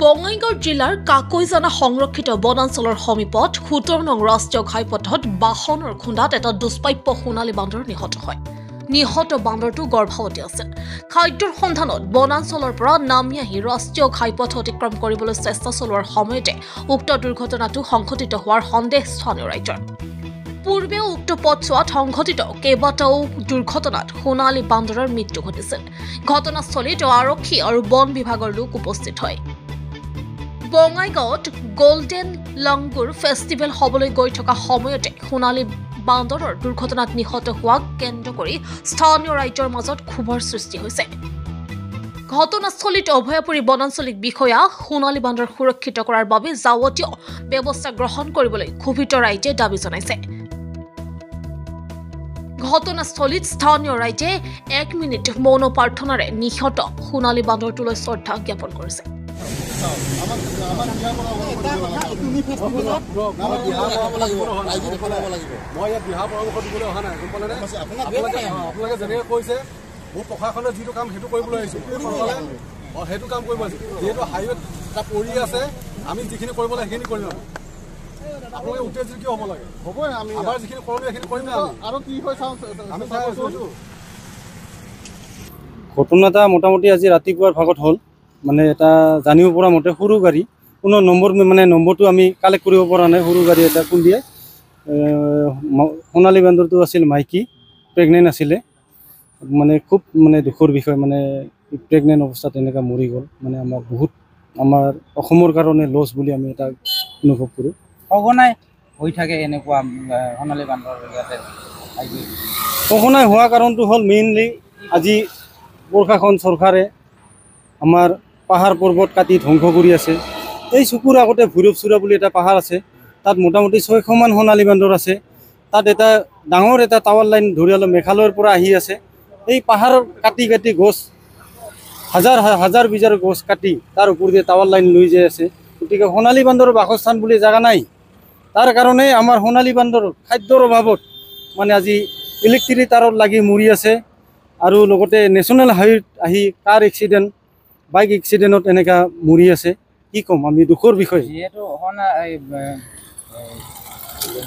বঙাইগাঁও জিলাৰ কাকৈজানা সংৰক্ষিত বনাঞ্চলৰ সমীপত ১৭ নং ৰাষ্ট্ৰীয় ঘাইপথত বাহনৰ খুন্দাত এটা দুষ্প্ৰাপ্য সোণালী বান্দৰ নিহত হয়। নিহত বান্দৰটো গৰ্ভৱতী আছিল। খাদ্যৰ সন্ধানত বনাঞ্চলৰ পৰা নামি আহি ৰাষ্ট্ৰীয় ঘাইপথ অতিক্ৰম কৰিবলৈ চেষ্টা চলোৱাৰ সময়তে উক্ত দুৰ্ঘটনাটো সংঘটিত হোৱাৰ সন্দেহ স্থানীয় ৰাইজৰ। পূৰ্বেও উক্ত পথছোৱাত সংঘটিত কেইবাটাও দুৰ্ঘটনাত সোণালী বান্দৰৰ মৃত্যু ঘটিছিল। ঘটনাস্থলীত আৰক্ষী আৰু বন বিভাগৰ লোক উপস্থিত হয়। বঙাইগাঁৱত গোল্ডেন লাংগুৰ ফেষ্টিভেল হ'বলৈ গৈ থকা সময়তে সোণালী বান্দৰৰ দুৰ্ঘটনাত নিহত হোৱাক কেন্দ্ৰ কৰি স্থানীয় ৰাইজৰ মাজত ক্ষোভৰ সৃষ্টি হৈছে। ঘটনাস্থলীত অভয়াপুৰী বনাঞ্চলিক বিষয়া সোণালী বান্দৰ সুৰক্ষিত কৰাৰ বাবে যাৱতীয় ব্যৱস্থা গ্ৰহণ কৰিবলৈ ক্ষোভিত ৰাইজে দাবী জনাইছে। ঘটনাস্থলীত স্থানীয় ৰাইজে 1 মিনিট মৌন প্ৰাৰ্থনাৰে নিহত সোণালী বান্দৰটোলৈ শ্ৰদ্ধা জ্ঞাপন কৰিছে। প্ৰশাসনে যিটো কাম সেইটো কৰিবলৈ আহিছোঁ সেইটো কাম কৰিব আহিছোঁ। যিহেতু হাইৱেত এটা পৰি আছে, আমি যিখিনি কৰিব লাগে সেইখিনি কৰিম। আপোনালোকে উত্তেজিত কিয় হ'ব লাগে? হ'বই, আমি আমাৰ যিখিনি কৰোঁ সেইখিনি কৰিম আৰু কি হয় চাওঁ। আমি চাই আছোঁ। ঘটনা এটা মোটামুটি আজি ৰাতিপুৱাৰ ভাগত হ'ল। মানে এটা জানিব পৰা মতে সৰু গাড়ী, কোনো নম্বৰটো আমি কালেক্ট কৰিব পৰা নাই। সৰু গাড়ী এটা খুন্দিয়াই সোণালী বান্দৰটো আছিল মাইকী, প্ৰেগনেণ্ট আছিলে। মানে খুব দুখৰ বিষয়, প্ৰেগনেণ্ট অৱস্থাত এনেকুৱা মৰি গ'ল। আমাৰ অসমৰ কাৰণে লছ বুলি আমি এটা অনুভৱ কৰোঁ। সঘনাই হৈ থাকে এনেকুৱা সোণালী বান্দৰ ইয়াতে। সঘনাই হোৱা কাৰণটো হ'ল মেইনলি আজি প্ৰশাসন চৰকাৰে আমাৰ পাহাৰ পৰ্বত কাটি ধ্বংস কৰি আছে। এই চকুৰ আগতে ভৈৰৱচূড়া বুলি এটা পাহাৰ আছে, তাত মোটামুটি 600মান সোণালী বান্দৰ আছে। তাত এটা ডাঙৰ এটা টাৱাৰ লাইন ধৰি অলপ মেঘালয়ৰ পৰা আহি আছে। এই পাহাৰ কাটি কাটি গছ হাজাৰ বিজাৰ গছ কাটি তাৰ ওপৰেদি টাৱাৰ লাইন লৈ যাই আছে। গতিকে সোণালী বান্দৰৰ বাসস্থান বুলি জেগা নাই। তাৰ কাৰণে আমাৰ সোণালী বান্দৰ খাদ্যৰ অভাৱত আজি ইলেক্ট্ৰিক তাৰত লাগি মৰি আছে। আৰু লগতে নেশ্যনেল হাইৱেত আহি কাৰ এক্সিডেণ্ট, বাইক এক্সিডেণ্টত এনেকুৱা মৰি আছে। কি ক'ম, আমি দুখৰ বিষয়। যিহেতু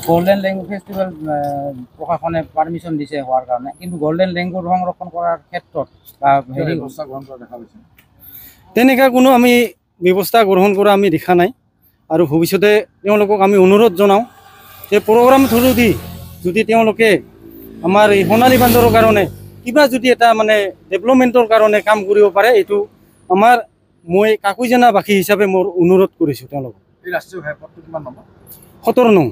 গোল্ডেন লেংগুৰ ফেষ্টিভেল প্ৰশাসনে পাৰ্মিশ্যন দিছে হোৱাৰ কাৰণে, কিন্তু গোল্ডেন লেংগুৰ সংৰক্ষণ কৰাৰ ক্ষেত্ৰত বা ব্যৱস্থা গ্ৰহণ কৰা দেখা গৈছে। তেনেকুৱা কোনো আমি ব্যৱস্থা গ্ৰহণ কৰা আমি দেখা নাই। আৰু ভৱিষ্যতে তেওঁলোকক আমি অনুৰোধ জনাওঁ যে প্ৰগ্ৰাম থ্ৰুদি যদি তেওঁলোকে আমাৰ এই সোণালী বান্দৰৰ কাৰণে কিবা যদি এটা ডেভেলপমেণ্টৰ কাৰণে কাম কৰিব পাৰে, এইটো মই কাকৈজানাবাসী হিচাপে মোৰ অনুৰোধ কৰিছোঁ তেওঁলোকক। এই ৰাষ্ট্ৰীয় ঘাইপথটো কিমান নম্বৰ? 17 নং।